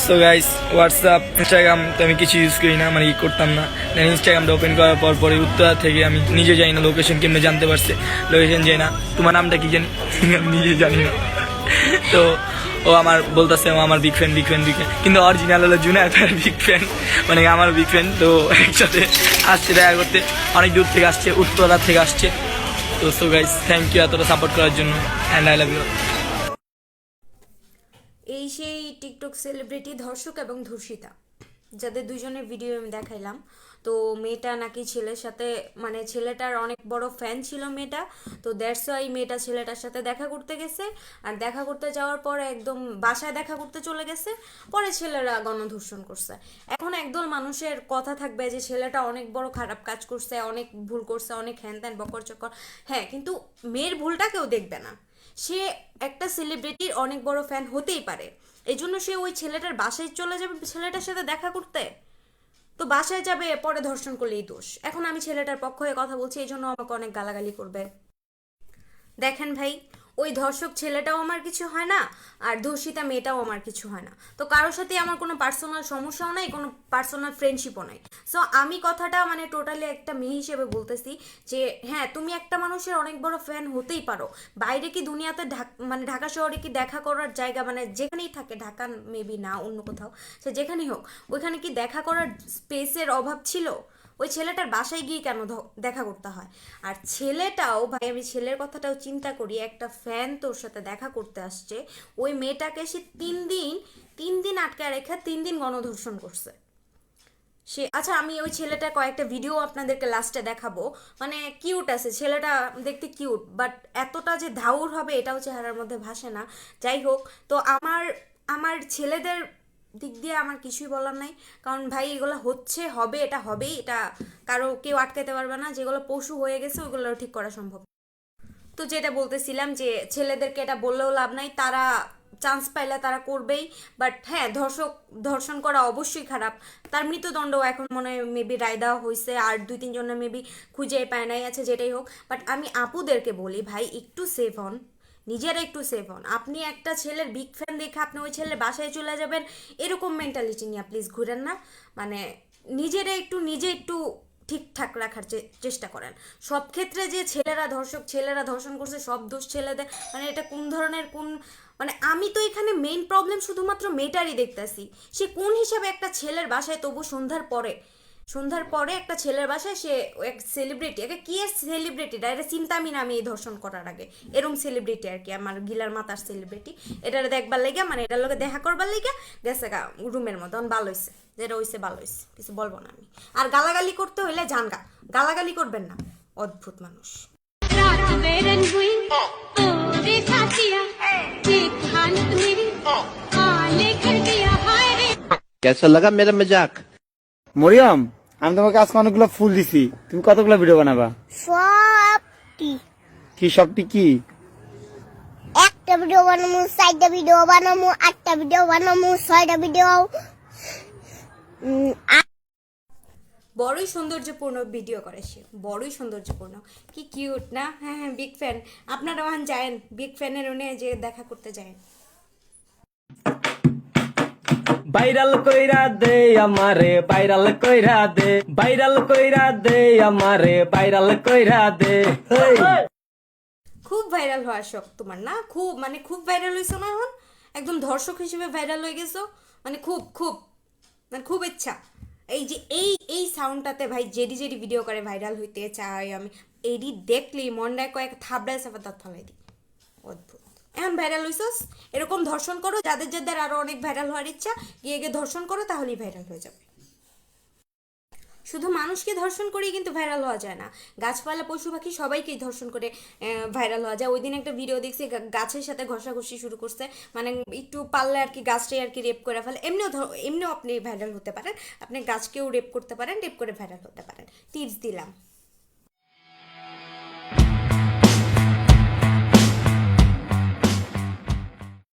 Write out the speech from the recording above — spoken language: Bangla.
সো গাইস হোয়াটসঅ্যাপ ইনস্টাগ্রাম তো আমি কিছু ইউজ করি না, মানে ই করতাম না। দেন ইনস্টাগ্রামটা ওপেন করার পরে উত্তরা থেকে আমি নিজে জানি না লোকেশন কেমনে জানতে পারছে, লোকেশন যাই না। তোমার নামটা কি জানি আমি নিজে জানি না। তো ও আমার বলতেছে ও আমার বিগ ফ্যান, কিন্তু অরিজিনাল হলো জুনায়েদ বিগ ফ্যান, মানে আমার বিগ ফ্যান। তো একসাথে আসছে দেখা করতে, অনেক দূর থেকে আসছে, উত্তরা থেকে আসছে। তো সো গাইস থ্যাংক ইউ এতটা সাপোর্ট করার জন্য, অ্যান্ড আই লাভ ইউ। এই সেই টিকটক সেলিব্রিটি ধর্ষক এবং ধর্ষিতা, যাদের দুজনের ভিডিও আমি দেখাইলাম। তো মেয়েটা নাকি ছেলের সাথে, মানে ছেলেটার অনেক বড় ফ্যান ছিল মেয়েটা, তো দ্যাটস ওয়াই মেয়েটা ছেলেটার সাথে দেখা করতে গেছে। আর দেখা করতে যাওয়ার পরে একদম বাসায় দেখা করতে চলে গেছে, পরে ছেলেরা গণধর্ষণ করছে। এখন একদল মানুষের কথা থাকবে যে ছেলেটা অনেক বড় খারাপ কাজ করছে, অনেক ভুল করছে, অনেক হ্যান ত্যান বকর চকর। হ্যাঁ, কিন্তু মেয়ের ভুলটা কেউ দেখবে না। সে একটা সেলিব্রিটির অনেক বড় ফ্যান হতেই পারে, এই জন্য সে ওই ছেলেটার বাসায় চলে যাবে ছেলেটার সাথে দেখা করতে। তো বাসায় যাবে, পরে ধর্ষণ করলেই দোষ। এখন আমি ছেলেটার পক্ষ হয়ে কথা বলছি, এই জন্য আমাকে অনেক গালাগালি করবে। দেখেন ভাই, ওই ধর্ষক ছেলেটাও আমার কিছু হয় না, আর ধর্ষিতা মেয়েটাও আমার কিছু হয় না। তো কারোর সাথে আমার কোনো পার্সোনাল সমস্যাও নাই, কোনো পার্সোনাল ফ্রেন্ডশিপও নাই। সো আমি কথাটা মানে টোটালি একটা মেয়ে হিসেবে বলতেছি যে হ্যাঁ, তুমি একটা মানুষের অনেক বড় ফ্যান হতেই পারো। বাইরে কি দুনিয়াতে মানে ঢাকা শহরে কি দেখা করার জায়গা, মানে যেখানেই থাকে, ঢাকা মেবি না অন্য কোথাও, সে যেখানেই হোক, ওইখানে কি দেখা করার স্পেসের অভাব ছিল? ওই ছেলেটার বাসায় গিয়ে কেন দেখা করতে হয়? আর ছেলেটাও ভাই, আমি ছেলের কথাটাও চিন্তা করি, একটা ফ্যান তোর সাথে দেখা করতে আসছে, ওই মেয়েটাকে সে 3 দিন আটকায় রেখে 3 দিন গণধর্ষণ করছে সে। আচ্ছা, আমি ওই ছেলেটার কয়েকটা ভিডিও আপনাদেরকে লাস্টে দেখাবো। মানে কিউট আছে ছেলেটা, দেখতে কিউট, বাট এতটা যে ধাউর হবে এটাও চেহারার মধ্যে ভাসে না। যাই হোক, তো আমার আমার ছেলেদের দিক দিয়ে আমার কিছুই বলার নাই, কারণ ভাই এগুলো হচ্ছে, হবে, এটা হবেই, এটা কারো কেউ আটকাতে পারবে না। যেগুলো পশু হয়ে গেছে ওইগুলো ঠিক করা সম্ভব। তো যেটা বলতেছিলাম যে ছেলেদেরকে এটা বললেও লাভ নাই, তারা চান্স পাইলে তারা করবেই। বাট হ্যাঁ, ধর্ষণ করা অবশ্যই খারাপ। তার মৃত্যুদণ্ড এখন মনে হয় মেবি রায় দেওয়া হয়েছে, আর 2-3 জনের মেবি খুঁজে পায় নাই, আছে যেটাই হোক। বাট আমি আপুদেরকে বলি ভাই, একটু সেফ হন, নিজেরা একটু সেফ হন। আপনি একটা ছেলের বিগ ফ্যান দেখে আপনি ওই ছেলের বাসায় চলে যাবেন, এরকম মেন্টালিটি নিয়ে প্লিজ ঘুরেন না। মানে নিজেরা একটু, নিজে একটু ঠিকঠাক রাখার চেষ্টা করেন। সব ক্ষেত্রে যে ছেলেরা ধর্ষণ করছে সব দোষ ছেলেদের, মানে এটা কোন ধরনের মানে আমি তো এখানে মেইন প্রবলেম শুধুমাত্র মেয়েটারই দেখতেছি। সে কোন হিসাবে একটা ছেলের বাসায়, তবু সন্ধ্যার পরে একটা ছেলের বাসায়, সে এক সেলিব্রিটি, একে কি সেলিব্রিটিটা, এটা চিন্তামি না আমি এই ধর্ষণ করার আগে, এরম সেলিব্রিটি আর কি, আমার গিলার মাতার সেলিব্রিটি, এটা দেখবার লেগে, মানে এটার লোকে দেখা করবার লেগে গেছে গা রুমের মধ্যে। ভালো হয়েছে, যেটা হয়েছে ভালো হয়েছে, কিছু বলবো না আমি। আর গালাগালি করতে হইলে জানগা, গালাগালি করবেন না, অদ্ভুত মানুষ। कैसा लगा मेरा मजाक? মরিয়ম, আমি তোমাকে আজকে অনেকগুলো ফুল দিছি, তুমি কতগুলো ভিডিও বানাবা? সবটি। কি সবটি কি? একটা ভিডিও বানাবো, 4টা ভিডিও বানাবো, 8টা ভিডিও বানাবো, 6টা ভিডিও। বড়ই সৌন্দর্যপূর্ণ ভিডিও করে সে, বড়ই সৌন্দর্যপূর্ণ, কি কিউট না? হ্যাঁ হ্যাঁ, বিগ ফ্যান। আপনারা ওখানে যায়েন, বিগ ফ্যানের ওনে যে দেখা করতে যায়েন। ভাইরাল কইরা দে আমারে, ভাইরাল কইরা দে, ভাইরাল কইরা দে আমারে, ভাইরাল কইরা দে। খুব ভাইরাল হওয়ার শখ তোমার না? খুব, মানে খুব ভাইরাল হয়েছো না এখন? একদম ধর্ষক হিসেবে ভাইরাল হয়ে গেছো, মানে খুব খুব, মানে খুব ইচ্ছা। এই যে এই সাউন্ডটাতে ভাই যেডি ভিডিও করে ভাইরাল হইতে চাই আমি, এডি দেখলি মনটায় কয়েক থাবড়ায় সাফা দাঁত ফালাই দিই। অদ্ভুত। এখন ভাইরাল হইছস, এরকম ধর্ষণ করো, যাদের আরো অনেক ভাইরাল হওয়ার ইচ্ছা, গিয়ে ধর্ষণ করো, তাহলেই ভাইরাল হয়ে যাবে। শুধু মানুষকে ধর্ষণ করেই কিন্তু ভাইরাল হওয়া যায় না, গাছপালা পশু পাখি সবাইকেই ধর্ষণ করে ভাইরাল হওয়া যায়। ওই দিন একটা ভিডিও দেখছি, গাছের সাথে ঘষাঘষি শুরু করছে, মানে একটু পারলে আর কি গাছটাই আর কি রেপ করে ফেলে। এমনিও আপনি ভাইরাল হতে পারেন, আপনি গাছকেও রেপ করতে পারেন, রেপ করে ভাইরাল হতে পারেন। টিপস দিলাম।